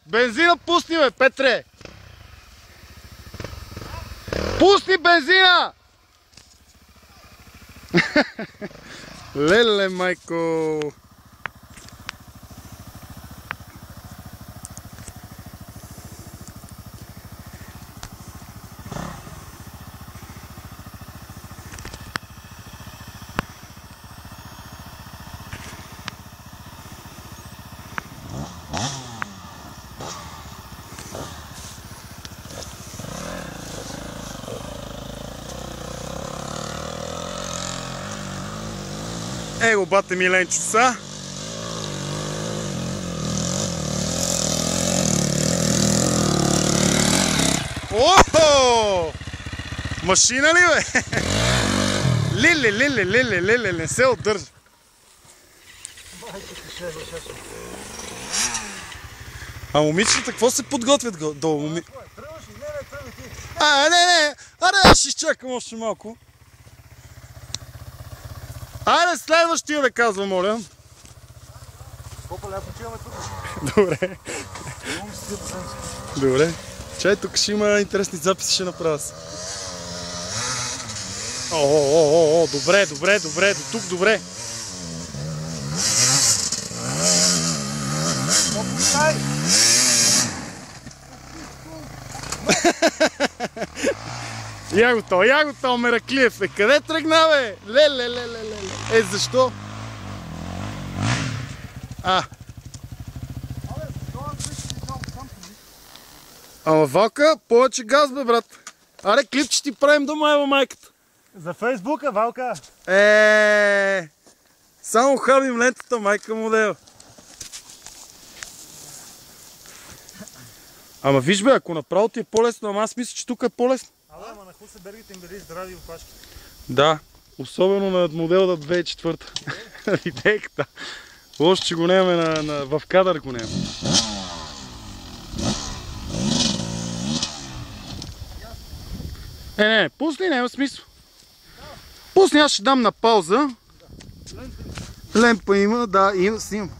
Бензина пусни, бе, Петре! Пусни бензина! Леле, майко! Его, бате Миленчо са. Охо! Машина ли, бе? Лиле, не се отдържа. А момичета, какво се подготвят долу? Не, аз ще изчакам още малко. Айде следващия да казва, моля. Добре. Добре. Чай, тук ще има интересни записи, ще направя се. Добре, до тук добре. Я го то, Мераклиев. Къде тръгна, бе? Леле. Защо? Ама Валка, повече газ, бе, брат. Аре, клип, че ти правим дома, ева майката. За Фейсбука, Валка. Само хабим лентата, майка модел. Ама виж, бе, ако направо ти е по-лесно, ама аз мисля, че тук е по-лесно. Ама на Хусенбергите им били здрави опашки. Да, особено на модела 2004. Видейката. Лошо, че го нямаме в кадър го нямаме. Не, пусни, няма смисъл. Пусни, аз ще дам на пауза. Лемпа има, да, снимам.